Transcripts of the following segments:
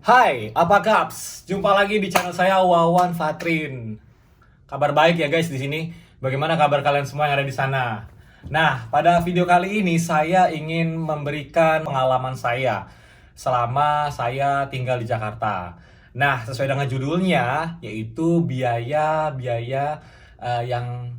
Hai, apa kaps? Jumpa lagi di channel saya Wawan Fatrin. Kabar baik ya guys di sini. Bagaimana kabar kalian semua yang ada di sana? Nah, pada video kali ini saya ingin memberikan pengalaman saya selama saya tinggal di Jakarta. Nah, sesuai dengan judulnya yaitu biaya-biaya yang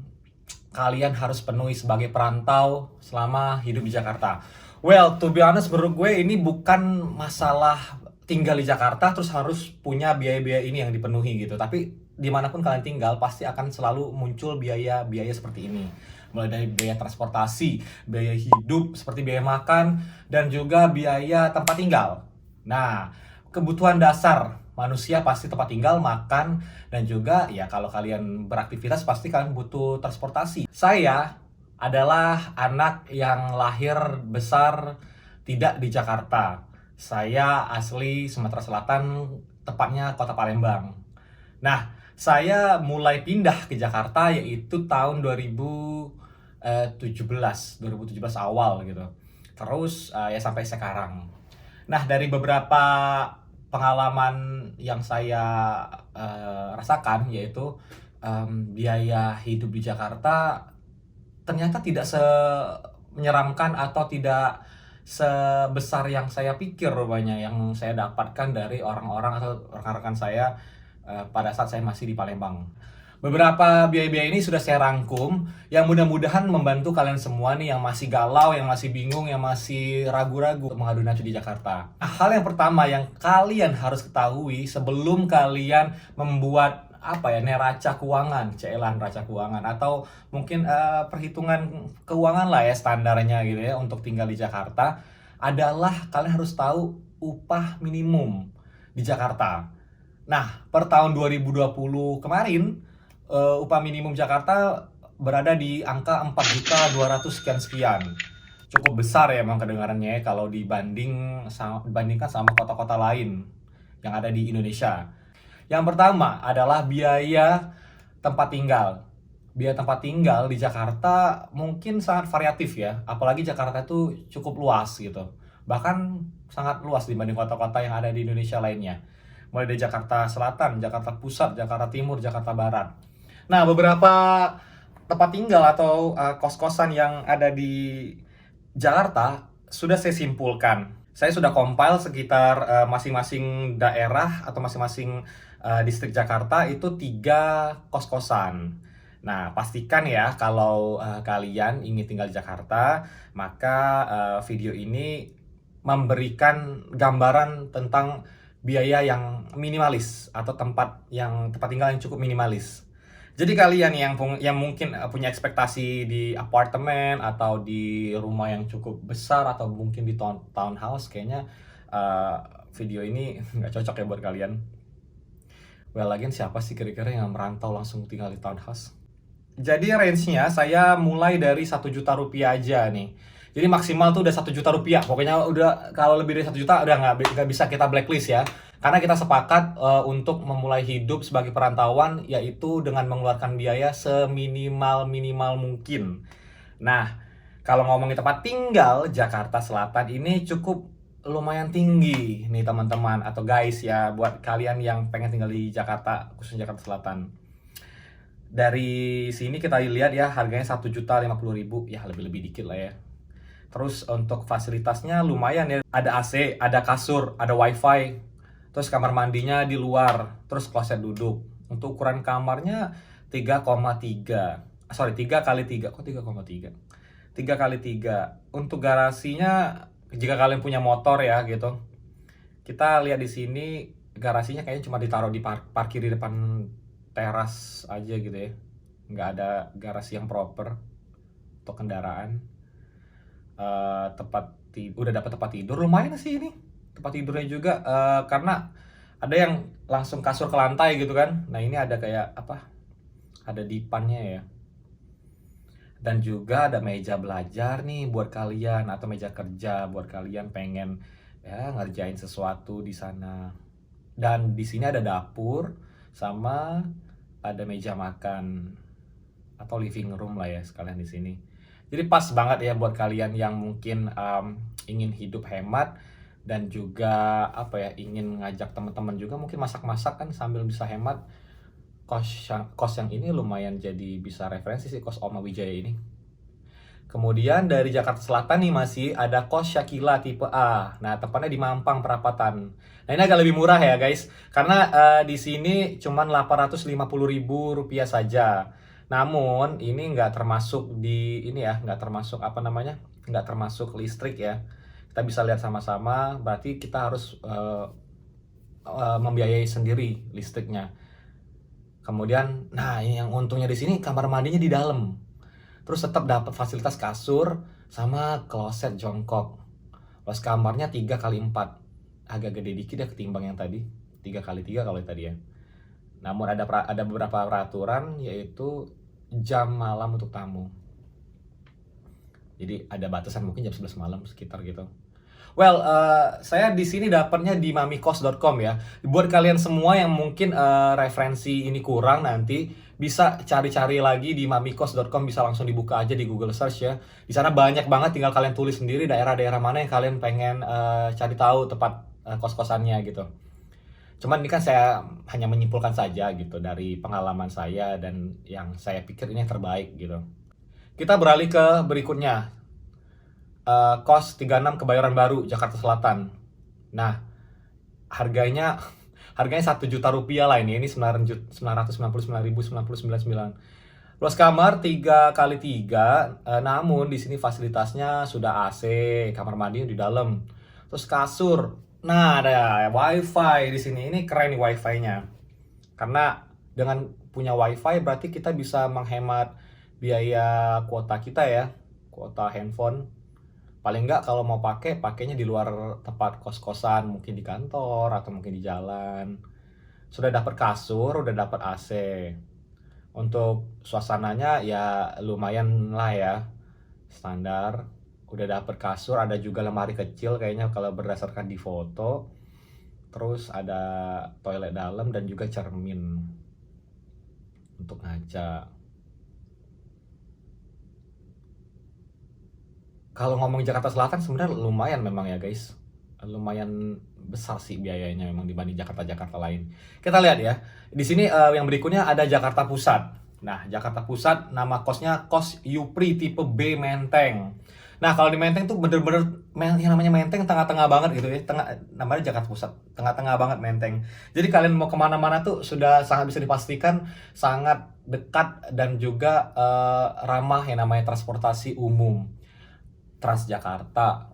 kalian harus penuhi sebagai perantau selama hidup di Jakarta. Well, to be honest, menurut gue ini bukan masalah tinggal di Jakarta terus harus punya biaya-biaya ini yang dipenuhi gitu. Tapi dimanapun kalian tinggal pasti akan selalu muncul biaya-biaya seperti ini. Mulai dari biaya transportasi, biaya hidup seperti biaya makan, dan juga biaya tempat tinggal. Nah, kebutuhan dasar manusia pasti tempat tinggal, makan, dan juga ya kalau kalian beraktivitas pasti kalian butuh transportasi. Saya adalah anak yang lahir besar tidak di Jakarta. Saya asli Sumatera Selatan, tepatnya Kota Palembang. Nah, saya mulai pindah ke Jakarta yaitu tahun 2017 awal gitu. Terus ya sampai sekarang. Nah, dari beberapa pengalaman yang saya rasakan yaitu biaya hidup di Jakarta ternyata tidak menyeramkan atau tidak sebesar yang saya pikir rupanya, yang saya dapatkan dari orang-orang atau rekan-rekan saya pada saat saya masih di Palembang. Beberapa biaya-biaya ini sudah saya rangkum yang mudah-mudahan membantu kalian semua nih yang masih galau, yang masih bingung, yang masih ragu-ragu mengadu nasib di Jakarta. Nah, hal yang pertama yang kalian harus ketahui sebelum kalian membuat neraca keuangan, celan neraca keuangan atau mungkin perhitungan keuangan lah ya standarnya gitu ya untuk tinggal di Jakarta adalah kalian harus tahu upah minimum di Jakarta. Nah, per tahun 2020 kemarin upah minimum Jakarta berada di angka 4.200 sekian. Cukup besar ya emang kedengarannya ya kalau dibandingkan sama kota-kota lain yang ada di Indonesia. Yang pertama adalah biaya tempat tinggal. Biaya tempat tinggal di Jakarta mungkin sangat variatif ya, apalagi Jakarta itu cukup luas gitu. Bahkan sangat luas dibanding kota-kota yang ada di Indonesia lainnya. Mulai dari Jakarta Selatan, Jakarta Pusat, Jakarta Timur, Jakarta Barat. Nah, beberapa tempat tinggal atau kos-kosan yang ada di Jakarta sudah saya simpulkan. Saya sudah compile sekitar masing-masing daerah atau masing-masing distrik Jakarta itu 3 kos-kosan. Nah, pastikan ya kalau kalian ingin tinggal di Jakarta, maka video ini memberikan gambaran tentang biaya yang minimalis atau tempat tinggal yang cukup minimalis. Jadi kalian yang mungkin punya ekspektasi di apartemen atau di rumah yang cukup besar atau mungkin di townhouse, kayaknya uh, video ini nggak cocok ya buat kalian. Well, lagian siapa sih kira-kira yang merantau langsung tinggal di townhouse? Jadi range-nya saya mulai dari 1 juta rupiah aja nih. Jadi maksimal tuh udah 1 juta rupiah. Pokoknya udah kalau lebih dari 1 juta udah nggak bisa kita blacklist ya. Karena kita sepakat untuk memulai hidup sebagai perantauan yaitu dengan mengeluarkan biaya seminimal-minimal mungkin. Nah, kalau ngomongin tempat tinggal, Jakarta Selatan ini cukup lumayan tinggi nih teman-teman atau guys ya buat kalian yang pengen tinggal di Jakarta, khususnya Jakarta Selatan. Dari sini kita lihat ya harganya 1.050.000 ya, lebih-lebih dikit lah ya. Terus untuk fasilitasnya lumayan ya, ada AC, ada kasur, ada wifi, terus kamar mandinya di luar, terus kloset duduk. Untuk ukuran kamarnya 3,3, sorry 3 kali 3, kok 3,3, 3 kali 3. Untuk garasinya jika kalian punya motor ya gitu, kita lihat di sini garasinya kayaknya cuma ditaruh di parkir di depan teras aja gitu ya, nggak ada garasi yang proper untuk kendaraan. Udah dapat tempat tidur lumayan sih ini, tempat tidurnya juga karena ada yang langsung kasur ke lantai gitu kan. Nah ini ada kayak ada dipannya ya, dan juga ada meja belajar nih buat kalian atau meja kerja buat kalian pengen ya ngerjain sesuatu di sana. Dan di sini ada dapur sama ada meja makan atau living room lah ya sekalian di sini. Jadi pas banget ya buat kalian yang mungkin ingin hidup hemat dan juga apa ya, ingin ngajak teman-teman juga mungkin masak-masak kan sambil bisa hemat. Kos yang ini lumayan jadi bisa referensi sih, kos Oma Wijaya ini. Kemudian dari Jakarta Selatan nih masih ada kos Shakila tipe A. Nah, tepatnya di Mampang Perapatan. Nah, ini agak lebih murah ya, guys. Karena di sini cuma Rp850.000 saja. Namun, ini nggak termasuk di ini ya, nggak termasuk apa namanya? Nggak termasuk listrik ya. Kita bisa lihat sama-sama, berarti kita harus membiayai sendiri listriknya. Kemudian, nah yang untungnya di sini kamar mandinya di dalam. Terus tetap dapat fasilitas kasur sama kloset jongkok. Luas kamarnya 3x4. Agak gede dikit ya ketimbang yang tadi. 3x3 kalau tadi ya. Namun ada beberapa peraturan, yaitu jam malam untuk tamu. Jadi ada batasan mungkin jam 11 malam sekitar gitu. Well, saya di sini dapatnya di mamikos.com ya. Buat kalian semua yang mungkin referensi ini kurang, nanti bisa cari-cari lagi di mamikos.com, bisa langsung dibuka aja di Google Search ya. Di sana banyak banget, tinggal kalian tulis sendiri daerah-daerah mana yang kalian pengen cari tahu tempat kos-kosannya gitu. Cuman ini kan saya hanya menyimpulkan saja gitu dari pengalaman saya dan yang saya pikir ini yang terbaik gitu. Kita beralih ke berikutnya. Kos 36 Kebayoran Baru, Jakarta Selatan. Nah, harganya 1 juta rupiah lah ini 999.999. Luas kamar 3x3, namun di sini fasilitasnya sudah AC, kamar mandi di dalam. Terus kasur. Nah, ada WiFi di sini. Ini keren nih WiFi-nya. Karena dengan punya WiFi berarti kita bisa menghemat biaya kuota kita ya, kuota handphone. Paling nggak kalau mau pakainya di luar tempat kos-kosan, mungkin di kantor atau mungkin di jalan. Sudah dapat kasur, udah dapat AC. Untuk suasananya ya lumayan lah ya, standar. Udah dapat kasur, ada juga lemari kecil kayaknya kalau berdasarkan di foto. Terus ada toilet dalam dan juga cermin untuk ngaca. Kalau ngomong Jakarta Selatan sebenarnya lumayan memang ya guys. Lumayan besar sih biayanya memang dibanding Jakarta-Jakarta lain. Kita lihat ya. Di sini yang berikutnya ada Jakarta Pusat. Nah, Jakarta Pusat nama kosnya kos Yupri tipe B Menteng. Nah, kalau di Menteng tuh bener-bener yang namanya Menteng tengah-tengah banget gitu ya. Namanya Jakarta Pusat, tengah-tengah banget Menteng. Jadi kalian mau kemana-mana tuh sudah sangat bisa dipastikan sangat dekat dan juga ramah yang namanya transportasi umum. Transjakarta,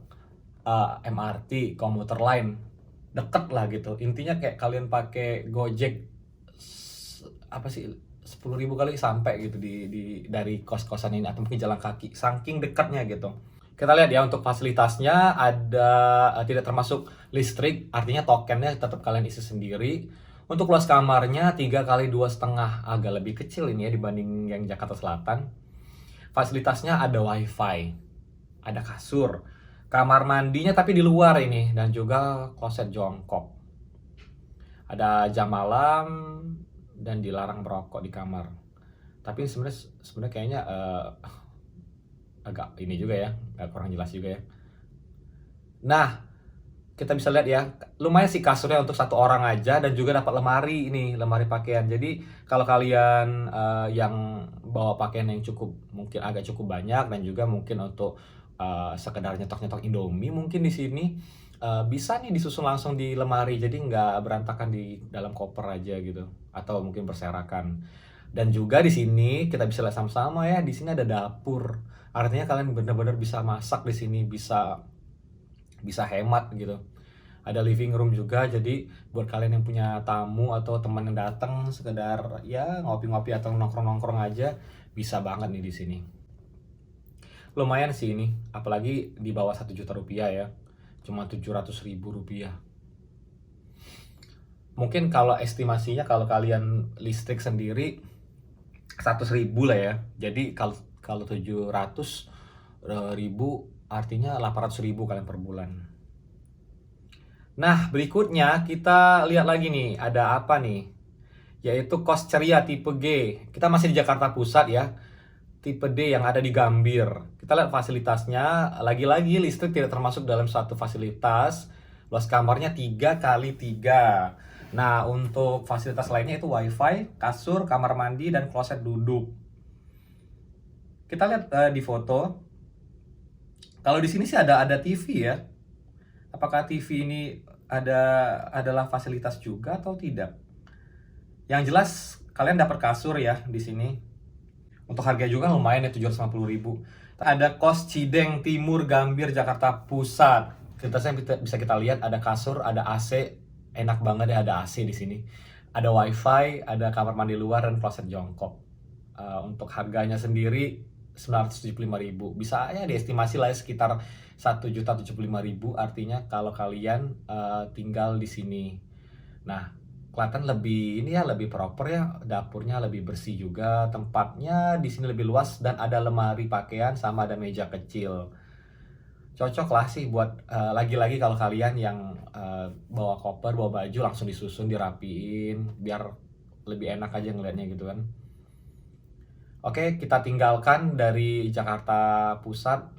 MRT, komuter lain, deket lah gitu. Intinya kayak kalian pakai Gojek apa sih 10.000 kali sampai gitu dari kos-kosan ini atau mungkin jalan kaki, saking dekatnya gitu. Kita lihat ya untuk fasilitasnya ada tidak termasuk listrik, artinya tokennya tetap kalian isi sendiri. Untuk luas kamarnya 3x2,5, agak lebih kecil ini ya dibanding yang Jakarta Selatan. Fasilitasnya ada WiFi, ada kasur, kamar mandinya tapi di luar ini, dan juga kloset jongkok. Ada jam malam dan dilarang merokok di kamar. Tapi sebenarnya kayaknya agak ini juga ya, agak kurang jelas juga ya. Nah, kita bisa lihat ya, lumayan sih kasurnya untuk satu orang aja dan juga dapat lemari pakaian. Jadi kalau kalian yang bawa pakaian yang mungkin agak cukup banyak dan juga mungkin untuk sekedar nyetok Indomie mungkin di sini bisa nih disusun langsung di lemari, jadi nggak berantakan di dalam koper aja gitu atau mungkin berserakan. Dan juga di sini kita bisa lihat sama-sama ya, di sini ada dapur, artinya kalian benar-benar bisa masak di sini, bisa hemat gitu. Ada living room juga, jadi buat kalian yang punya tamu atau teman yang datang sekedar ya ngopi-ngopi atau nongkrong-nongkrong aja, bisa banget nih di sini. Lumayan sih ini, apalagi di bawah 1 juta rupiah ya, cuma 700.000 rupiah. Mungkin kalau estimasinya kalau kalian listrik sendiri 100.000 lah ya, jadi kalau 700.000 artinya 800.000 kalian per bulan. Nah, berikutnya kita lihat lagi nih, ada apa nih, yaitu kos ceria tipe G. Kita masih di Jakarta Pusat ya, tipe D yang ada di Gambir. Kita lihat fasilitasnya, lagi-lagi listrik tidak termasuk dalam satu fasilitas. Luas kamarnya 3x3. Nah, untuk fasilitas lainnya itu wifi, kasur, kamar mandi, dan kloset duduk. Kita lihat di foto. Kalau di sini sih ada TV ya. Apakah TV ini adalah fasilitas juga atau tidak? Yang jelas kalian dapat kasur ya di sini. Untuk harga juga lumayan ya, 750.000. Ada kos Cideng Timur Gambir Jakarta Pusat. Bisa kita lihat ada kasur, ada AC, enak banget ya, ada AC di sini. Ada wifi, ada kamar mandi luar dan kloset jongkok. Untuk harganya sendiri 975.000. Bisa ya diestimasi lah ya, sekitar 1.075.000. Artinya kalau kalian tinggal di sini. Nah, kelihatan lebih ini ya, lebih proper ya, dapurnya lebih bersih juga, tempatnya di sini lebih luas dan ada lemari pakaian sama ada meja kecil. Cocok lah sih buat lagi-lagi kalau kalian yang bawa koper, bawa baju langsung disusun, dirapiin biar lebih enak aja ngeliatnya gitu kan. Oke, kita tinggalkan dari Jakarta Pusat.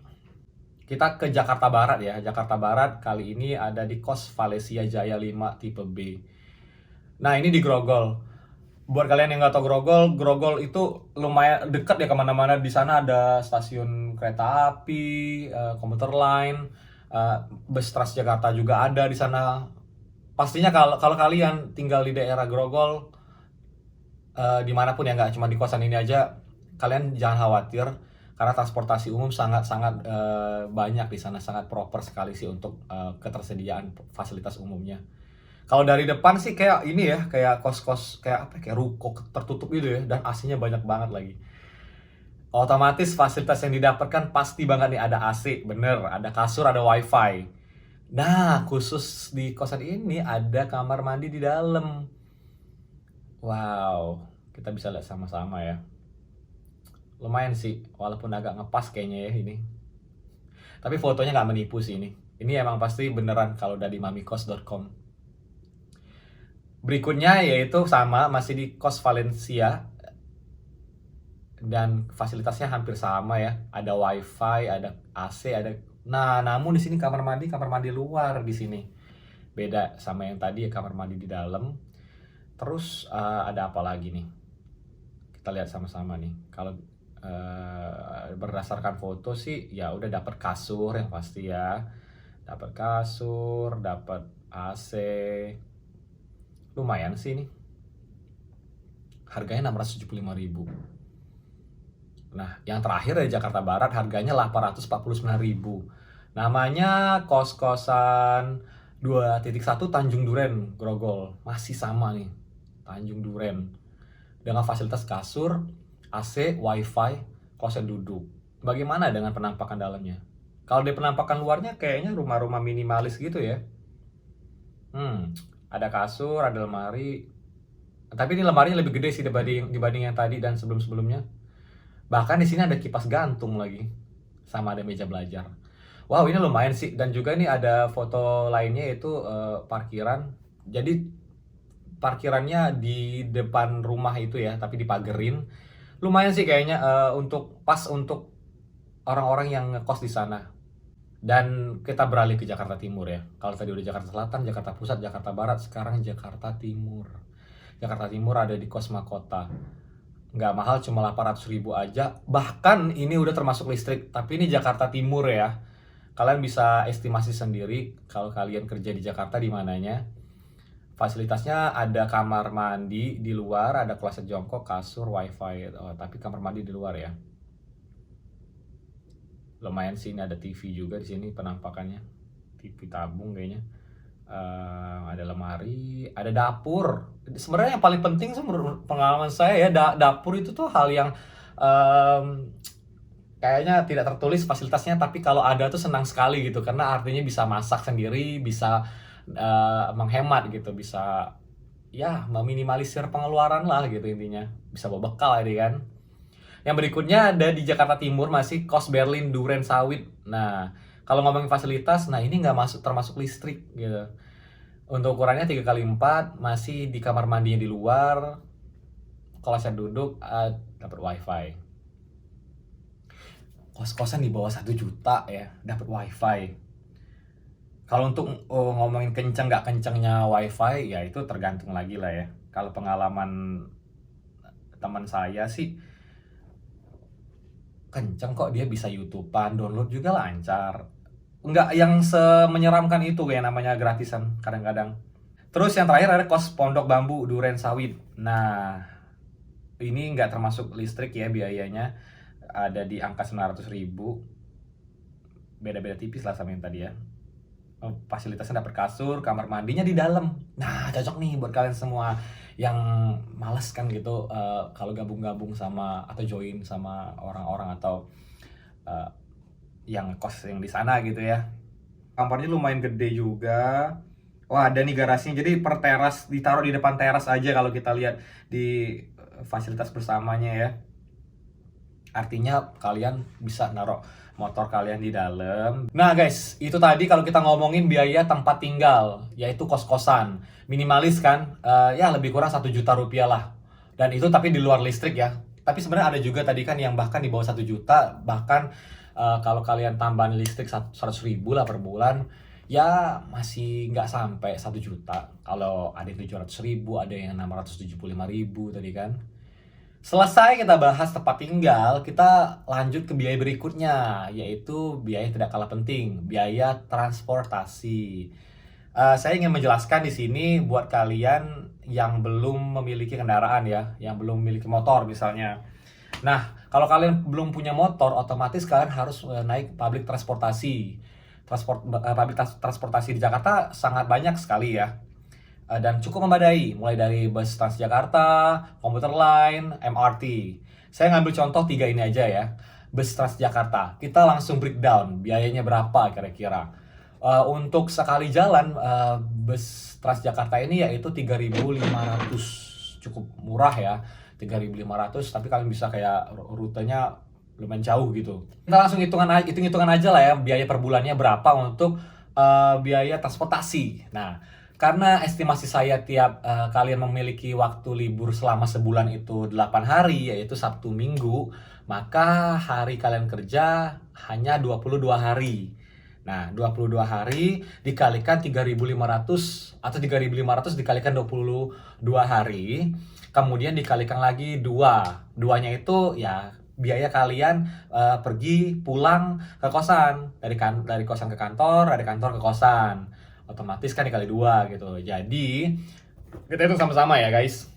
Kita ke Jakarta Barat ya. Jakarta Barat kali ini ada di Kos Valesia Jaya 5 tipe B. Nah, ini di Grogol. Buat kalian yang nggak tahu Grogol, Grogol itu lumayan dekat ya kemana-mana. Di sana ada stasiun kereta api, komuter line, bus Transjakarta juga ada di sana. Pastinya kalau kalian tinggal di daerah Grogol, dimanapun ya, nggak cuma di kosan ini aja, kalian jangan khawatir karena transportasi umum sangat-sangat banyak di sana, sangat proper sekali sih untuk ketersediaan fasilitas umumnya. Kalau dari depan sih kayak ini ya, kayak kos-kos, kayak apa, kayak ruko tertutup gitu ya, dan AC-nya banyak banget lagi. Otomatis fasilitas yang didapatkan pasti banget nih, ada AC, bener, ada kasur, ada wifi. Nah, khusus di kosan ini ada kamar mandi di dalam. Wow, kita bisa lihat sama-sama ya. Lumayan sih, walaupun agak ngepas kayaknya ya ini. Tapi fotonya nggak menipu sih ini. Ini emang pasti beneran kalau dari mamikos.com. Berikutnya yaitu sama, masih di Kos Valencia dan fasilitasnya hampir sama ya. Ada wifi, ada AC, ada. Nah, namun di sini kamar mandi luar di sini. Beda sama yang tadi ya, kamar mandi di dalam. Terus ada apa lagi nih? Kita lihat sama-sama nih. Kalau berdasarkan foto sih ya udah dapat kasur yang pasti ya. Dapat kasur, dapat AC. Lumayan sih ini. Harganya 675.000. Nah, yang terakhir dari Jakarta Barat harganya 849.000. Namanya kos-kosan 2.1 Tanjung Duren, Grogol. Masih sama nih, Tanjung Duren. Dengan fasilitas kasur, AC, wifi, kloset duduk. Bagaimana dengan penampakan dalamnya? Kalau di penampakan luarnya kayaknya rumah-rumah minimalis gitu ya. Ada kasur, ada lemari. Tapi ini lemarinya lebih gede sih dibanding yang tadi dan sebelum-sebelumnya. Bahkan di sini ada kipas gantung lagi, sama ada meja belajar. Wow, ini lumayan sih. Dan juga ini ada foto lainnya, yaitu parkiran. Jadi parkirannya di depan rumah itu ya, tapi dipagerin. Lumayan sih kayaknya untuk orang-orang yang ngekos di sana. Dan kita beralih ke Jakarta Timur ya. Kalau tadi udah Jakarta Selatan, Jakarta Pusat, Jakarta Barat, sekarang Jakarta Timur. Jakarta Timur ada di Kos Mahkota. Nggak mahal, cuma 800.000 aja. Bahkan ini udah termasuk listrik. Tapi ini Jakarta Timur ya. Kalian bisa estimasi sendiri kalau kalian kerja di Jakarta di mananya. Fasilitasnya ada kamar mandi di luar, ada kloset jongkok, kasur, wifi. Tapi kamar mandi di luar ya. Lumayan sih, ini ada TV juga di sini penampakannya. TV tabung kayaknya. Ada lemari, ada dapur. Sebenarnya yang paling penting sih menurut pengalaman saya ya, dapur itu tuh hal yang kayaknya tidak tertulis fasilitasnya, tapi kalau ada tuh senang sekali gitu, karena artinya bisa masak sendiri, bisa menghemat gitu, bisa ya meminimalisir pengeluaran lah gitu intinya, bisa bawa bekal ini kan. Yang berikutnya ada di Jakarta Timur, masih Kos Berlin Duren Sawit. Nah, kalau ngomongin fasilitas, nah ini nggak termasuk listrik gitu. Untuk ukurannya 3x4, masih di kamar mandinya di luar, kloset duduk, dapat wifi. Kos-kosan di bawah 1 juta ya, dapat wifi. Kalau untuk ngomongin kenceng nggak kencengnya WiFi, ya itu tergantung lagi lah ya. Kalau pengalaman teman saya sih kenceng kok, dia bisa YouTubean, download juga lancar. Nggak yang semenyeramkan itu kayak namanya gratisan kadang-kadang. Terus yang terakhir ada kos Pondok Bambu Duren Sawit. Nah, ini nggak termasuk listrik ya biayanya. Ada di angka 900.000. Beda-beda tipis lah sama yang tadi ya. Fasilitasnya dapat kasur, kamar mandinya di dalam. Nah, cocok nih buat kalian semua yang males kan gitu, kalau gabung-gabung sama atau join sama orang-orang atau eh, yang kos yang di sana gitu ya. Kamarnya lumayan gede juga. Wah, ada nih garasinya. Jadi per teras ditaruh di depan teras aja kalau kita lihat di fasilitas bersamanya ya. Artinya kalian bisa naruh motor kalian di dalam. Nah guys, itu tadi kalau kita ngomongin biaya tempat tinggal, yaitu kos-kosan. Minimalis kan, ya lebih kurang 1 juta rupiah lah. Dan itu tapi di luar listrik ya. Tapi sebenarnya ada juga tadi kan yang bahkan di bawah 1 juta. Bahkan kalau kalian tambahan listrik 100.000 lah per bulan, ya masih nggak sampai 1 juta. Kalau ada yang 700.000, ada yang 675.000 tadi kan. Selesai kita bahas tempat tinggal, kita lanjut ke biaya berikutnya, yaitu biaya yang tidak kalah penting, biaya transportasi. Saya ingin menjelaskan di sini buat kalian yang belum memiliki kendaraan ya, yang belum memiliki motor misalnya. Nah, kalau kalian belum punya motor, otomatis kalian harus naik public transportasi. Public transportasi di Jakarta sangat banyak sekali ya. Dan cukup memadai, mulai dari bus Transjakarta, komuter lain, MRT. Saya ngambil contoh 3 ini aja ya. Bus Transjakarta, kita langsung breakdown biayanya berapa kira-kira. Untuk sekali jalan bus Transjakarta ini yaitu 3.500, cukup murah ya, 3.500. Tapi kalian bisa kayak rutenya lumayan jauh gitu. Kita langsung hitung-hitungan aja lah ya, biaya per bulannya berapa untuk biaya transportasi. Nah, karena estimasi saya tiap kalian memiliki waktu libur selama sebulan itu 8 hari, yaitu Sabtu Minggu, maka hari kalian kerja hanya 22 hari. Nah, 22 hari dikalikan 3.500 atau 3.500 dikalikan 22 hari, kemudian dikalikan lagi 2. Duanya itu ya biaya kalian pergi pulang ke kosan, dari kosan ke kantor, dari kantor ke kosan. Otomatis kan dikali 2 gitu. Jadi kita itu sama-sama ya guys.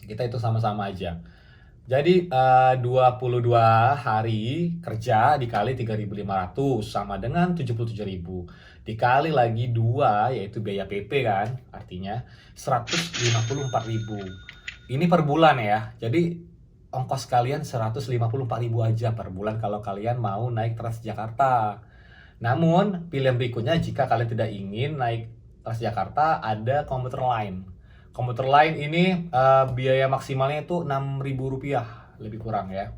Kita itu sama-sama aja. Jadi 22 hari kerja dikali 3.500 sama dengan 77.000. Dikali lagi 2 yaitu biaya PP kan, artinya 154.000. Ini per bulan ya. Jadi ongkos kalian 154.000 aja per bulan kalau kalian mau naik Transjakarta. Namun, pilihan berikutnya jika kalian tidak ingin naik Transjakarta, ada komuter lain. Komuter lain ini biaya maksimalnya itu Rp6.000, lebih kurang ya.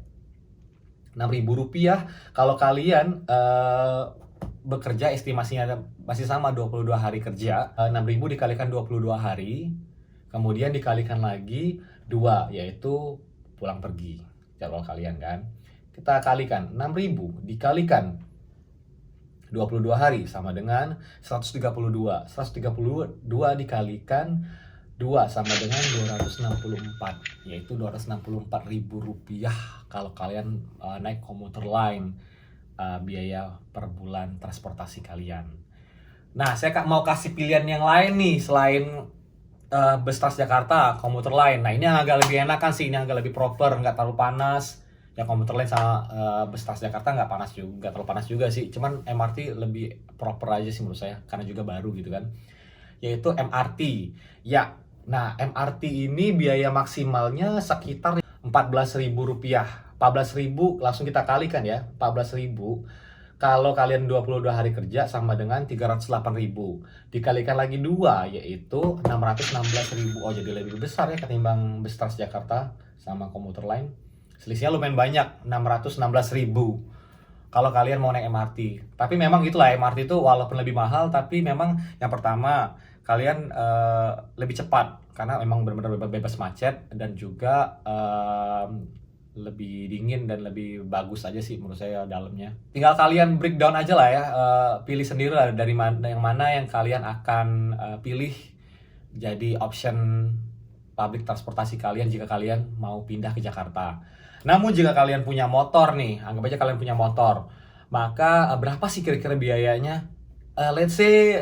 Rp6.000 kalau kalian bekerja, estimasinya masih sama 22 hari kerja. 6.000 dikalikan 22 hari, kemudian dikalikan lagi 2, yaitu pulang pergi jadwal kalian kan. Kita kalikan 6.000 dikalikan 22 hari sama dengan 132. 132 dikalikan 2 sama dengan 264, yaitu Rp264.000 kalau kalian naik komuter lain, biaya per bulan transportasi kalian. Nah, saya mau kasih pilihan yang lain nih selain bus Transjakarta, komuter lain. Nah, ini yang agak lebih enakan sih, ini agak lebih proper, nggak terlalu panas. Yang komuter lain sama bus Transjakarta nggak terlalu panas juga sih. Cuman MRT lebih proper aja sih menurut saya, karena juga baru gitu kan. Yaitu MRT. Ya, nah MRT ini biaya maksimalnya sekitar Rp14.000. 14.000 langsung kita kalikan ya, 14.000. Kalau kalian 22 hari kerja sama dengan 308.000. Dikalikan lagi 2 yaitu 616.000. Oh, jadi lebih besar ya ketimbang bus Transjakarta sama komuter lain. Selisihnya lumayan banyak, 616.000 kalau kalian mau naik MRT. Tapi memang itulah, MRT itu walaupun lebih mahal, tapi memang yang pertama kalian lebih cepat karena memang benar-benar bebas macet, dan juga lebih dingin dan lebih bagus aja sih menurut saya dalamnya. Tinggal kalian breakdown aja lah ya, pilih sendiri lah dari mana yang kalian akan pilih jadi option public transportasi kalian jika kalian mau pindah ke Jakarta. Namun jika kalian punya motor nih, anggap aja kalian punya motor, maka berapa sih kira-kira biayanya? Let's say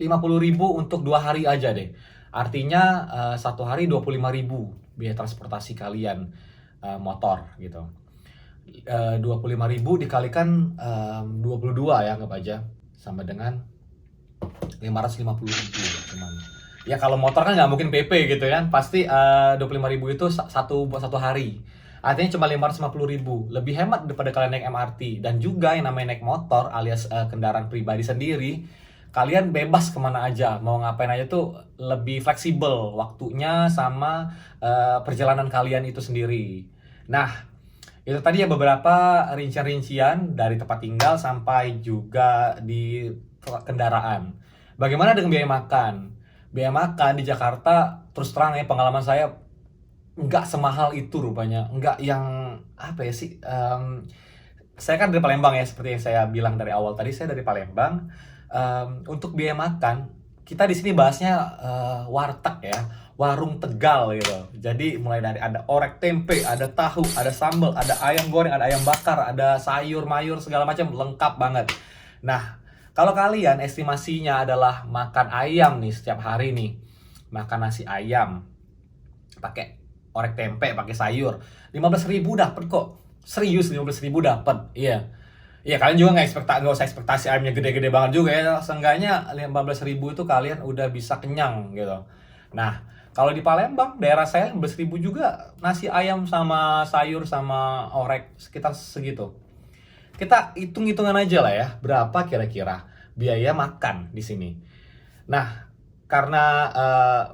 50.000 untuk 2 hari aja deh. Artinya 1 hari 25.000 biaya transportasi kalian motor gitu. 25.000 dikalikan 22 ya, anggap aja sama dengan 550.000 cuman. Ya kalau motor kan nggak mungkin PP gitu kan, pasti 25.000 itu buat 1 hari. Artinya cuma 550.000, lebih hemat daripada kalian naik MRT. Dan juga yang namanya naik motor alias kendaraan pribadi sendiri, kalian bebas kemana aja, mau ngapain aja tuh lebih fleksibel waktunya sama perjalanan kalian itu sendiri. Nah, itu tadi ya beberapa rincian-rincian dari tempat tinggal sampai juga di kendaraan. Bagaimana dengan biaya makan? Biaya makan di Jakarta, terus terang ya pengalaman saya nggak semahal itu rupanya. Nggak yang apa ya sih? Saya kan dari Palembang ya, seperti yang saya bilang dari awal tadi, saya dari Palembang. Untuk biaya makan, kita di sini bahasnya warteg ya, warung Tegal gitu. Jadi mulai dari ada orek tempe, ada tahu, ada sambal, ada ayam goreng, ada ayam bakar, ada sayur mayur segala macam, lengkap banget. Nah, kalau kalian estimasinya adalah makan ayam nih setiap hari nih, makan nasi ayam, pakai orek tempe, pakai sayur, 15.000 dapet kok. Serius 15.000 dapet, iya. Iya, kalian juga nggak usah ekspektasi ayamnya gede-gede banget juga ya. Seenggaknya 15.000 itu kalian udah bisa kenyang gitu. Nah, kalau di Palembang, daerah saya 15.000 juga nasi ayam sama sayur sama orek sekitar segitu. Kita hitung-hitungan aja lah ya, berapa kira-kira biaya makan di sini. Nah, karena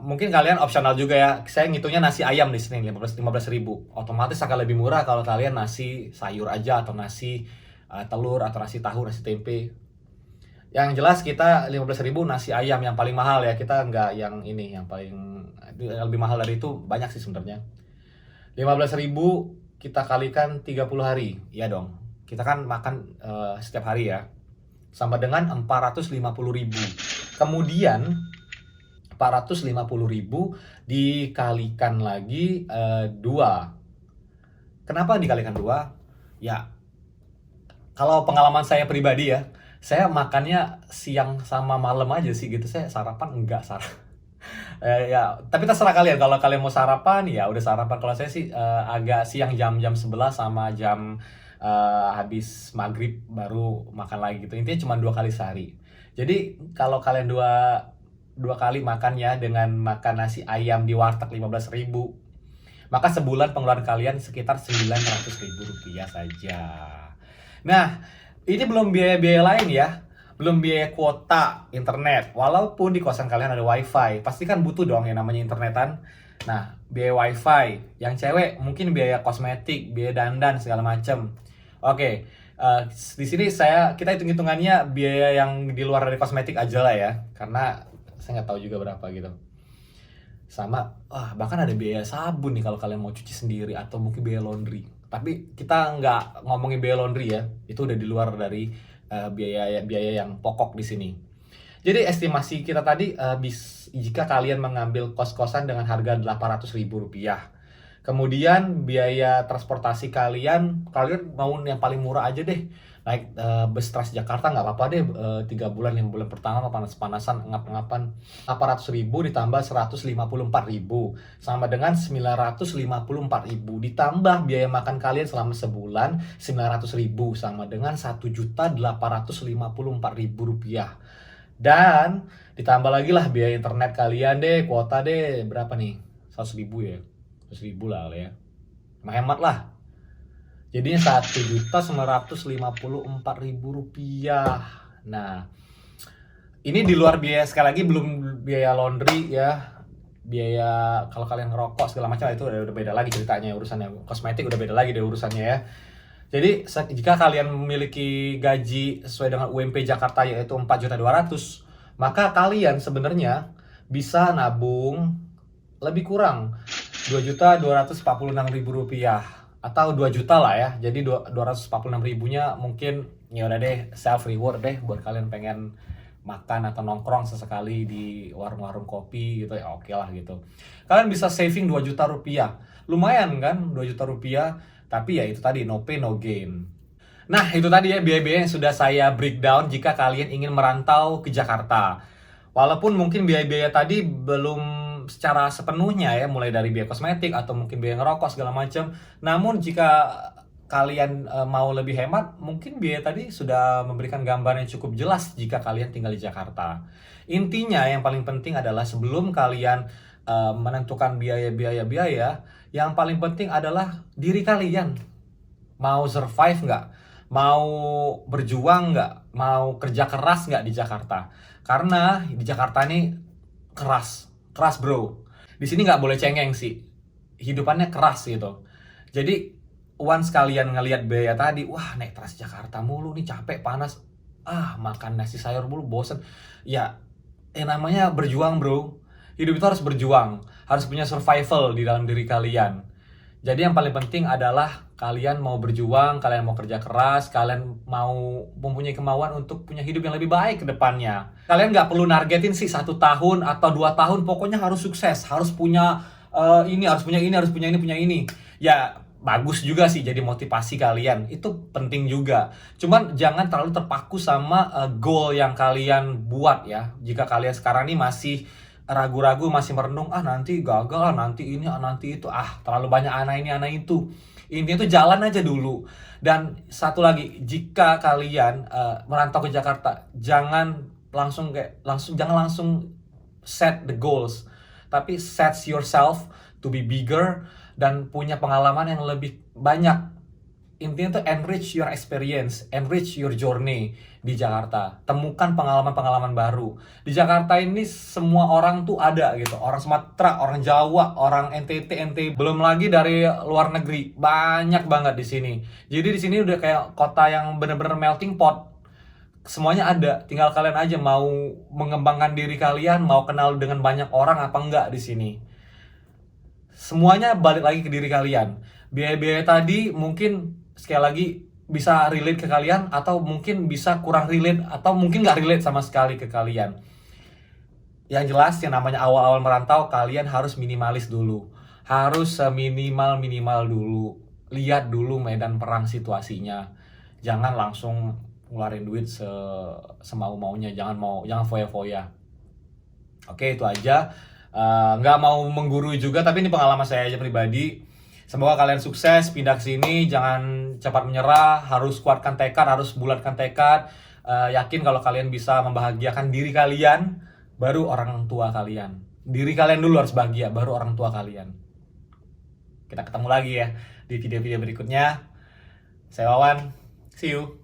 mungkin kalian opsional juga ya, saya ngitungnya nasi ayam di sini 15.000. Otomatis akan lebih murah kalau kalian nasi sayur aja atau nasi telur atau nasi tahu, nasi tempe. Yang jelas kita 15.000 nasi ayam yang paling mahal ya, kita nggak yang ini yang paling lebih mahal dari itu banyak sih sebenarnya. 15.000 kita kalikan 30 hari, ya dong. Kita kan makan setiap hari ya, sama dengan 450.000. Kemudian 450.000 dikalikan lagi 2. Kenapa dikalikan 2? Ya, kalau pengalaman saya pribadi ya, saya makannya siang sama malam aja sih gitu. Saya sarapan enggak sarapan. Ya, tapi terserah kalian. Kalau kalian mau sarapan ya udah sarapan. Kalau saya sih agak siang jam 11 sama jam habis maghrib baru makan lagi gitu. Intinya cuma 2 kali sehari. Jadi kalau kalian dua kali makannya dengan makan nasi ayam di warteg 15.000, maka sebulan pengeluaran kalian sekitar 900.000 rupiah saja. Nah, ini belum biaya-biaya lain ya. Belum biaya kuota internet. Walaupun di kosan kalian ada wifi, pasti kan butuh dong yang namanya internetan. Nah, biaya wifi. Yang cewek mungkin biaya kosmetik, biaya dandan segala macem. Oke, di sini kita hitung-hitungannya biaya yang di luar dari kosmetik aja lah ya. Karena saya nggak tahu juga berapa gitu. Sama, bahkan ada biaya sabun nih kalau kalian mau cuci sendiri atau mungkin biaya laundry. Tapi kita nggak ngomongin biaya laundry ya, itu udah di luar dari biaya yang pokok di sini. Jadi estimasi kita tadi jika kalian mengambil kos-kosan dengan harga 800.000 rupiah. Kemudian biaya transportasi kalian mau yang paling murah aja deh. Naik bus Transjakarta nggak apa-apa deh, 3 bulan, 5 bulan pertama panas-panasan ngap-ngapan. 800.000 ditambah 154.000 sama dengan 954.000 ditambah biaya makan kalian selama sebulan 900.000 sama dengan 1.854.000 rupiah. Dan ditambah lagi lah biaya internet kalian deh, kuota deh berapa nih, 100.000 ya, 100.000 lah ya, hemat lah. Jadinya 1.954.000 rupiah. Nah, ini di luar biaya, sekali lagi belum biaya laundry ya, biaya kalau kalian ngerokok segala macam itu udah beda lagi ceritanya, urusannya kosmetik udah beda lagi deh urusannya ya. Jadi jika kalian memiliki gaji sesuai dengan UMP Jakarta yaitu 4.200.000, maka kalian sebenarnya bisa nabung lebih kurang 2.246.000 rupiah. atau 2 juta lah ya. Jadi 246 ribunya mungkin ya udah deh, self reward deh buat kalian pengen makan atau nongkrong sesekali di warung-warung kopi gitu ya, oke lah gitu. Kalian bisa saving 2 juta rupiah. Lumayan kan 2 juta rupiah, tapi ya itu tadi no pain no gain. Nah, itu tadi ya biaya-biaya yang sudah saya breakdown jika kalian ingin merantau ke Jakarta. Walaupun mungkin biaya-biaya tadi belum secara sepenuhnya ya, mulai dari biaya kosmetik atau mungkin biaya ngerokok segala macam. Namun jika kalian mau lebih hemat, mungkin biaya tadi sudah memberikan gambaran yang cukup jelas jika kalian tinggal di Jakarta. Intinya yang paling penting adalah sebelum kalian menentukan biaya-biaya, yang paling penting adalah diri kalian. Mau survive nggak? Mau berjuang nggak? Mau kerja keras nggak di Jakarta? Karena di Jakarta ini keras bro. Di sini nggak boleh cengeng sih. Hidupannya keras gitu. Jadi once kalian ngelihat biaya tadi, wah naik Transjakarta mulu nih capek panas. Makan nasi sayur mulu bosen. Ya, namanya berjuang bro. Hidup itu harus berjuang. Harus punya survival di dalam diri kalian. Jadi yang paling penting adalah kalian mau berjuang, kalian mau kerja keras, kalian mau mempunyai kemauan untuk punya hidup yang lebih baik ke depannya. Kalian nggak perlu nargetin sih 1 tahun atau 2 tahun, pokoknya harus sukses, harus punya ini, harus punya ini, harus punya ini, punya ini. Ya bagus juga sih jadi motivasi kalian, itu penting juga. Cuman jangan terlalu terpaku sama goal yang kalian buat ya. Jika kalian sekarang ini masih ragu-ragu, masih merenung, nanti gagal, nanti ini, nanti itu, terlalu banyak anak ini, anak itu. Intinya tuh jalan aja dulu. Dan satu lagi, jika kalian merantau ke Jakarta, jangan langsung set the goals, tapi set yourself to be bigger dan punya pengalaman yang lebih banyak. Intinya tuh enrich your experience, enrich your journey di Jakarta. Temukan pengalaman-pengalaman baru. Di Jakarta ini semua orang tuh ada gitu. Orang Sumatera, orang Jawa, orang NTT, belum lagi dari luar negeri. Banyak banget di sini. Jadi di sini udah kayak kota yang bener-bener melting pot. Semuanya ada. Tinggal kalian aja mau mengembangkan diri kalian, mau kenal dengan banyak orang apa enggak di sini. Semuanya balik lagi ke diri kalian. Biaya-biaya tadi mungkin sekali lagi bisa relate ke kalian, atau mungkin bisa kurang relate, atau mungkin nggak relate sama sekali ke kalian. Yang jelas yang namanya awal-awal merantau, kalian harus minimalis dulu. Harus seminimal-minimal dulu. Lihat dulu medan perang situasinya. Jangan langsung ngeluarin duit semau-maunya, jangan foya-foya. Oke, itu aja. Nggak mau menggurui juga, tapi ini pengalaman saya aja pribadi. Semoga kalian sukses pindah ke sini, jangan cepat menyerah, harus kuatkan tekad, harus bulatkan tekad. Yakin kalau kalian bisa membahagiakan diri kalian, baru orang tua kalian. Diri kalian dulu harus bahagia, baru orang tua kalian. Kita ketemu lagi ya di video-video berikutnya. Saya Wawan, see you.